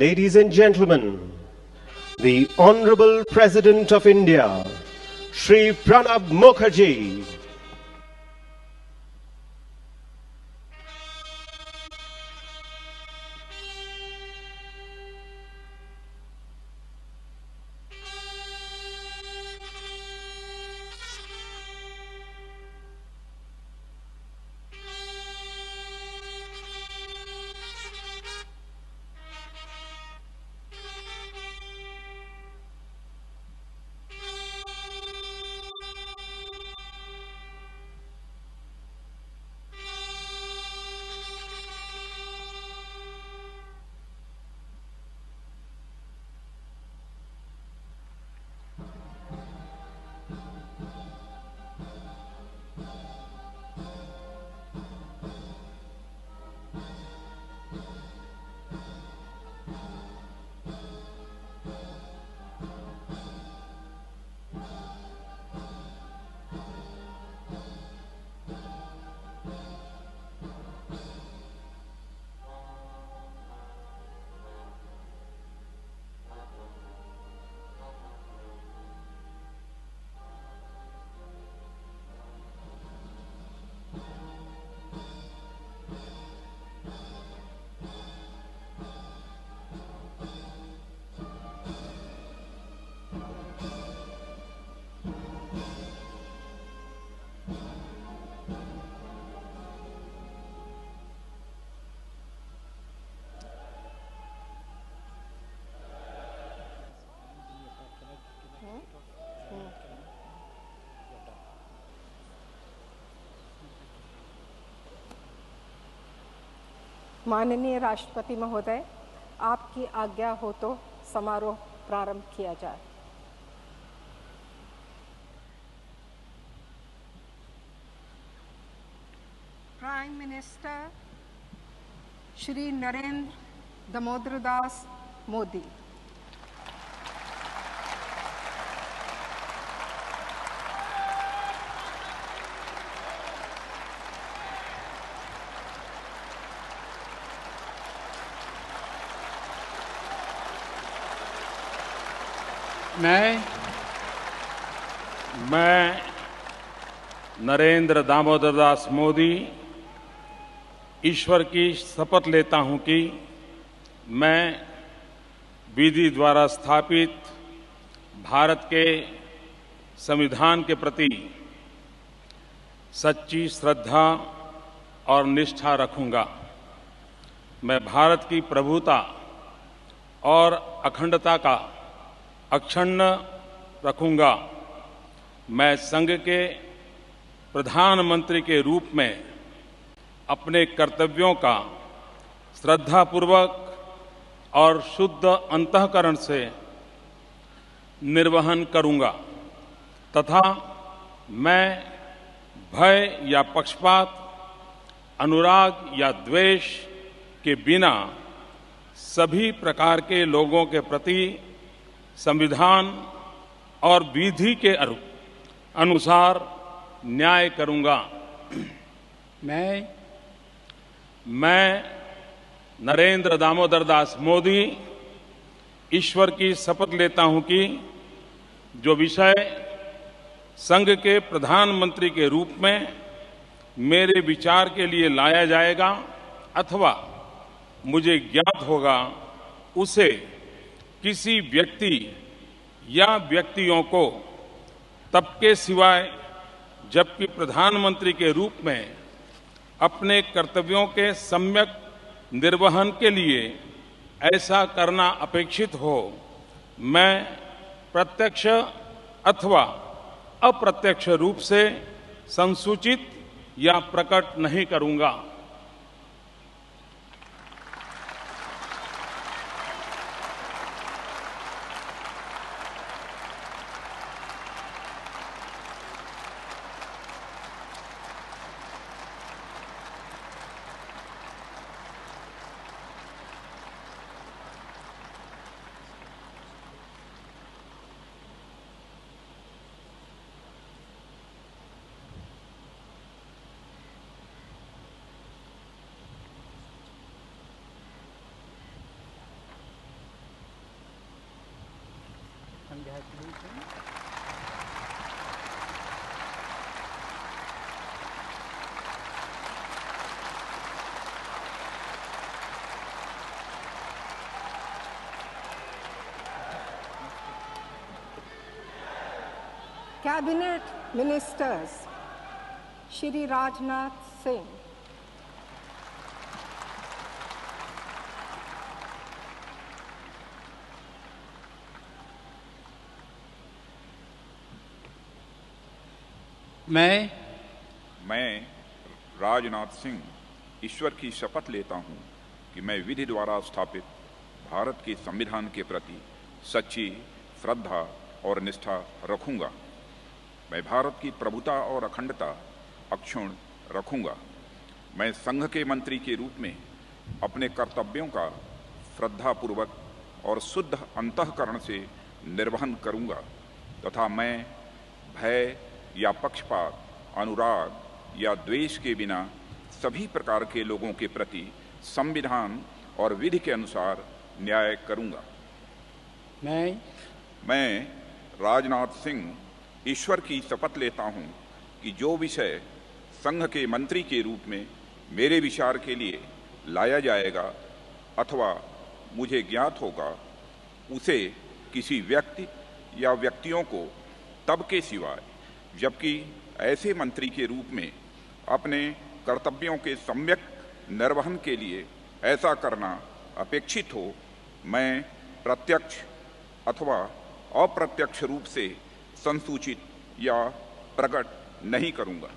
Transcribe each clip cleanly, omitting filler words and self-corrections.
Ladies and gentlemen, the Honorable President of India, Shri Pranab Mukherjee. माननीय राष्ट्रपति महोदय, आपकी आज्ञा हो तो समारोह प्रारंभ किया जाए। Prime minister Shri Narendra Damodar Das Modi. मैं नरेंद्र दामोदर दास मोदी ईश्वर की शपथ लेता हूं कि मैं विधि द्वारा स्थापित भारत के संविधान के प्रति सच्ची श्रद्धा और निष्ठा रखूंगा। मैं भारत की प्रभुता और अखंडता का अक्षुण्ण रखूंगा। मैं संघ के प्रधानमंत्री के रूप में अपने कर्तव्यों का श्रद्धापूर्वक और शुद्ध अंतःकरण से निर्वहन करूंगा तथा मैं भय या पक्षपात, अनुराग या द्वेष के बिना सभी प्रकार के लोगों के प्रति संविधान और विधि के अनुसार न्याय करूंगा। मैं नरेंद्र दामोदर दास मोदी ईश्वर की शपथ लेता हूं कि जो विषय संघ के प्रधानमंत्री के रूप में मेरे विचार के लिए लाया जाएगा अथवा मुझे ज्ञात होगा, उसे किसी व्यक्ति या व्यक्तियों को तब के सिवाय जबकि प्रधानमंत्री के रूप में अपने कर्तव्यों के सम्यक निर्वहन के लिए ऐसा करना अपेक्षित हो, मैं प्रत्यक्ष अथवा अप्रत्यक्ष रूप से संसूचित या प्रकट नहीं करूंगा। कैबिनेट मिनिस्टर्स श्री राजनाथ सिंह, मैं राजनाथ सिंह ईश्वर की शपथ लेता हूं कि मैं विधि द्वारा स्थापित भारत के संविधान के प्रति सच्ची श्रद्धा और निष्ठा रखूंगा। मैं भारत की प्रभुता और अखंडता अक्षुण्ण रखूंगा। मैं संघ के मंत्री के रूप में अपने कर्तव्यों का श्रद्धापूर्वक और शुद्ध अंतःकरण से निर्वहन करूंगा तथा मैं भय या पक्षपात, अनुराग या द्वेष के बिना सभी प्रकार के लोगों के प्रति संविधान और विधि के अनुसार न्याय करूंगा। मैं राजनाथ सिंह ईश्वर की शपथ लेता हूं कि जो विषय संघ के मंत्री के रूप में मेरे विचार के लिए लाया जाएगा अथवा मुझे ज्ञात होगा, उसे किसी व्यक्ति या व्यक्तियों को तब के सिवाय, जबकि ऐसे मंत्री के रूप में अपने कर्तव्यों के सम्यक निर्वहन के लिए ऐसा करना अपेक्षित हो, मैं प्रत्यक्ष अथवा अप्रत्यक्ष रूप से संसूचित या प्रकट नहीं करूंगा।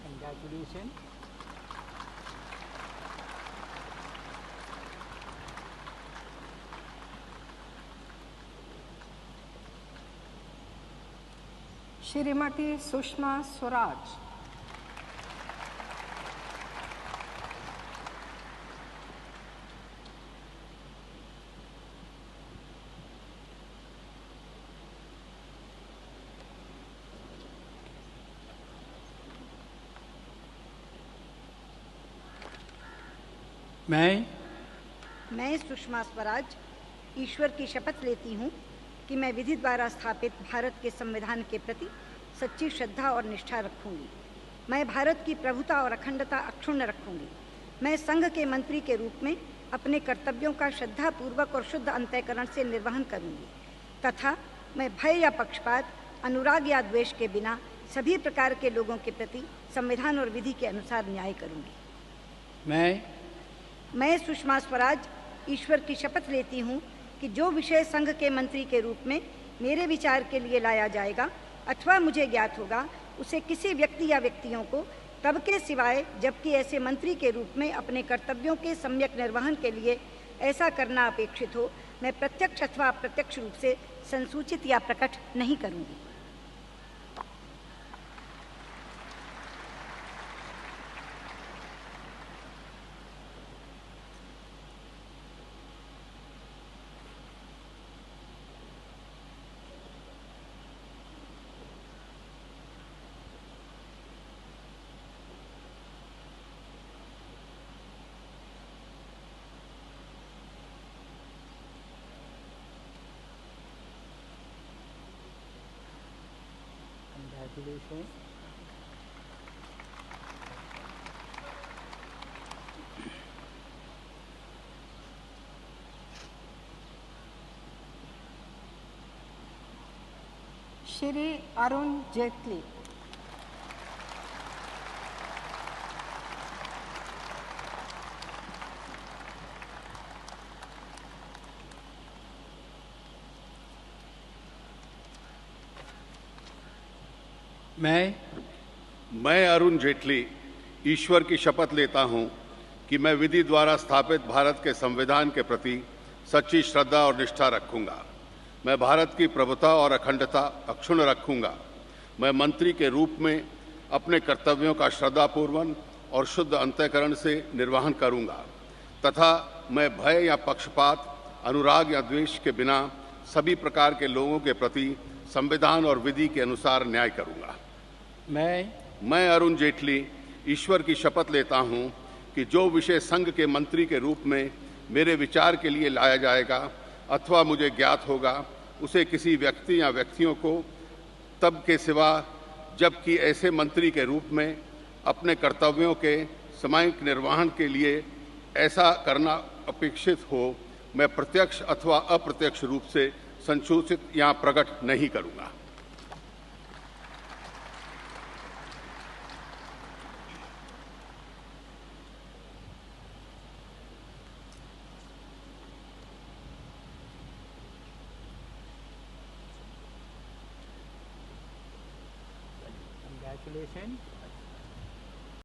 Congratulations. श्रीमती सुषमा स्वराज, मैं सुषमा स्वराज ईश्वर की शपथ लेती हूँ कि मैं विधि द्वारा स्थापित भारत के संविधान के प्रति सच्ची श्रद्धा और निष्ठा रखूंगी। मैं भारत की प्रभुता और अखंडता अक्षुण्ण रखूंगी। मैं संघ के मंत्री के रूप में अपने कर्तव्यों का श्रद्धापूर्वक और शुद्ध अंतःकरण से निर्वहन करूंगी तथा मैं भय या पक्षपात, अनुराग या द्वेष के बिना सभी प्रकार के लोगों के प्रति संविधान और विधि के अनुसार न्याय करूंगी। मैं सुषमा स्वराज ईश्वर की शपथ लेती हूँ कि जो विषय संघ के मंत्री के रूप में मेरे विचार के लिए लाया जाएगा अथवा मुझे ज्ञात होगा, उसे किसी व्यक्ति या व्यक्तियों को तब के सिवाय, जबकि ऐसे मंत्री के रूप में अपने कर्तव्यों के सम्यक निर्वहन के लिए ऐसा करना अपेक्षित हो, मैं प्रत्यक्ष अथवा अप्रत्यक्ष रूप से संसूचित या प्रकट नहीं करूँगी। Congratulations. श्री अरुण जेटली, मैं अरुण जेटली ईश्वर की शपथ लेता हूं कि मैं विधि द्वारा स्थापित भारत के संविधान के प्रति सच्ची श्रद्धा और निष्ठा रखूंगा। मैं भारत की प्रभुता और अखंडता अक्षुण्ण रखूंगा। मैं मंत्री के रूप में अपने कर्तव्यों का श्रद्धापूर्वक और शुद्ध अंतःकरण से निर्वहन करूंगा तथा मैं भय या पक्षपात, अनुराग या द्वेष के बिना सभी प्रकार के लोगों के प्रति संविधान और विधि के अनुसार न्याय करूंगा। मैं मैं अरुण जेटली ईश्वर की शपथ लेता हूं कि जो विषय संघ के मंत्री के रूप में मेरे विचार के लिए लाया जाएगा अथवा मुझे ज्ञात होगा, उसे किसी व्यक्ति या व्यक्तियों को तब के सिवा जबकि ऐसे मंत्री के रूप में अपने कर्तव्यों के समयक निर्वहन के लिए ऐसा करना अपेक्षित हो, मैं प्रत्यक्ष अथवा अप्रत्यक्ष रूप से संसूचित या प्रकट नहीं करूंगा। Congratulations.